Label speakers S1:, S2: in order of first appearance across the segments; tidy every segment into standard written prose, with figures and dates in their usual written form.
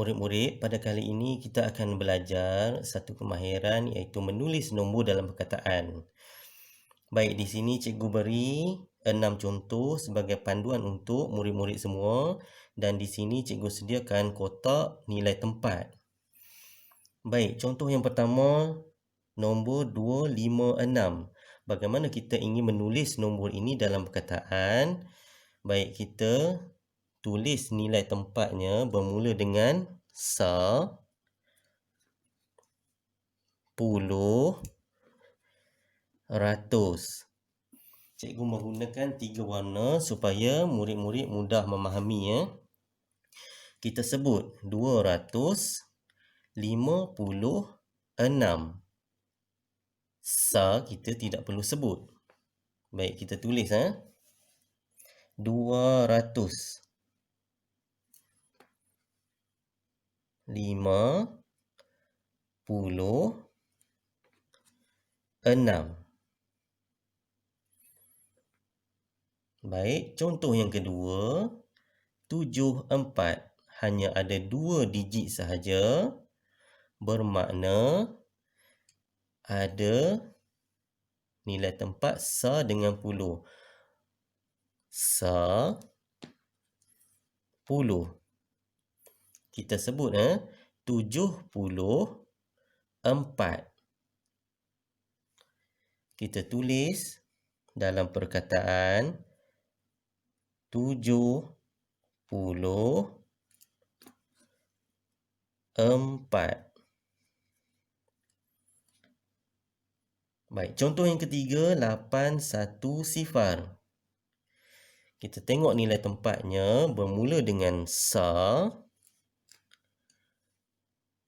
S1: murid-murid, pada kali ini kita akan belajar satu kemahiran iaitu menulis nombor dalam perkataan. Baik, di sini cikgu beri 6 contoh sebagai panduan untuk murid-murid semua dan di sini cikgu sediakan kotak nilai tempat. Baik, contoh yang pertama nombor 256. Bagaimana kita ingin menulis nombor ini dalam perkataan? Baik, kita tulis nilai tempatnya bermula dengan sa, puluh, ratus. Cikgu menggunakan 3 warna supaya murid-murid mudah memahami ya. Kita sebut 256. Sa kita tidak perlu sebut. Baik, kita tulis 200. 56. Baik, contoh yang kedua 74. Hanya ada 2 digit sahaja, bermakna ada nilai tempat sa dengan puluh. Sa, puluh. Kita sebut 74. Kita tulis dalam perkataan 74. Baik, contoh yang ketiga 810. Kita tengok nilai tempatnya bermula dengan sa,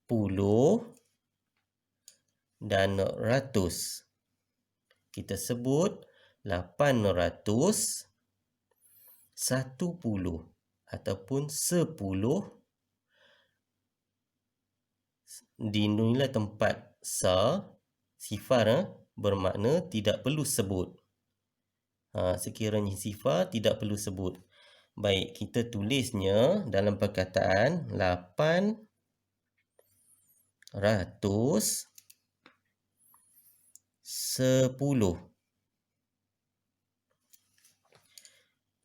S1: puluh dan ratus. Kita sebut 810 ataupun 10 di nilai tempat sa, sifar bermakna tidak perlu sebut. Sekiranya sifar tidak perlu sebut. Baik, kita tulisnya dalam perkataan 810.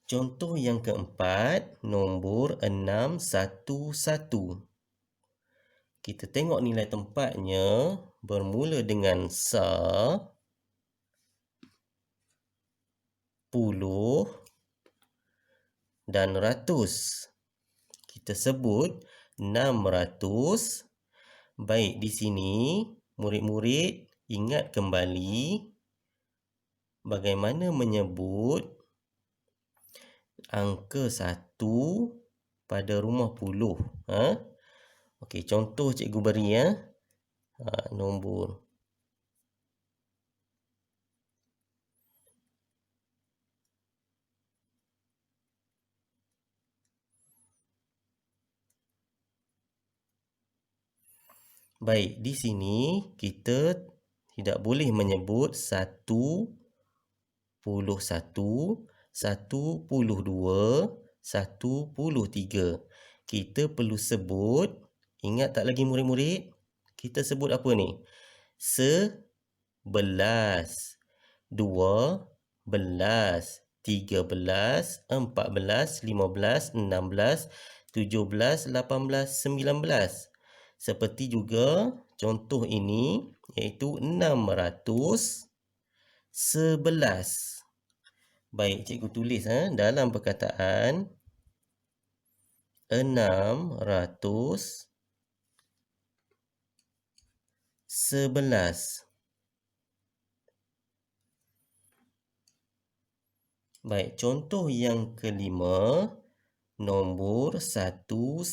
S1: Contoh yang keempat, nombor 611. Kita tengok nilai tempatnya bermula dengan sa, puluh dan ratus. Kita sebut 600. Baik, di sini murid-murid ingat kembali bagaimana menyebut angka 1 pada rumah puluh. Okey, contoh cikgu beri nombor. Baik, di sini kita tidak boleh menyebut 111, 112, 113. Kita perlu sebut, ingat tak lagi murid-murid? Kita sebut apa ni? 11, 12, 13, 14, 15, 16, 17, 18, 19. Seperti juga contoh ini iaitu 611. Baik, cikgu tulis dalam perkataan 611. Baik, contoh yang kelima, nombor 109.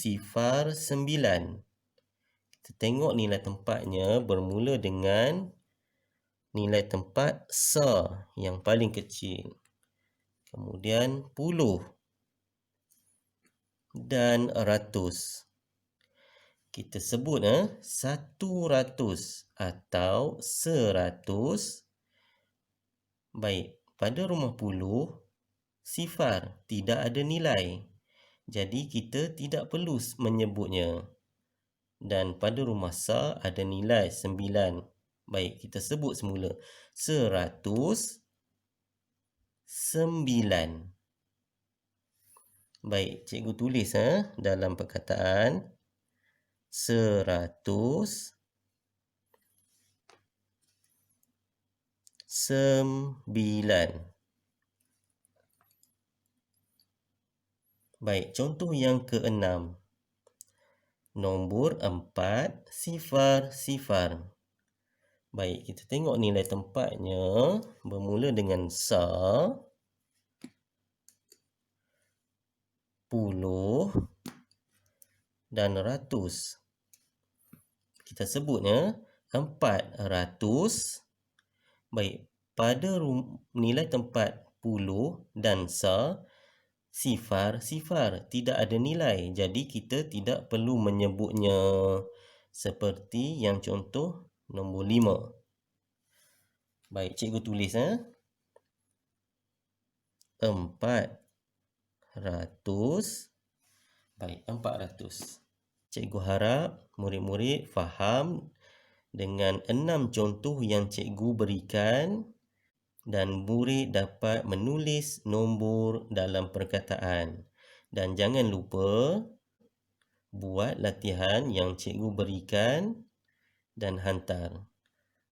S1: Kita tengok nilai tempatnya bermula dengan nilai tempat sa yang paling kecil. Kemudian puluh dan ratus. Kita sebut 100 atau 100. Baik, pada rumah puluh sifar tidak ada nilai. Jadi kita tidak perlu menyebutnya. dan pada rumah sa ada nilai 9. Baik, kita sebut semula. 109. Baik, cikgu tulis dalam perkataan 109. Baik, contoh yang ke-6. Nombor 4, sifar. Baik, kita tengok nilai tempatnya bermula dengan sa, puluh dan ratus. Kita sebutnya 400. Baik, pada nilai tempat puluh dan sa, sifar tidak ada nilai. Jadi kita tidak perlu menyebutnya seperti yang contoh nombor 5. Baik, cikgu tulis 400. Baik, 400. Cikgu harap murid-murid faham dengan 6 contoh yang cikgu berikan dan murid dapat menulis nombor dalam perkataan. Dan jangan lupa buat latihan yang cikgu berikan dan hantar.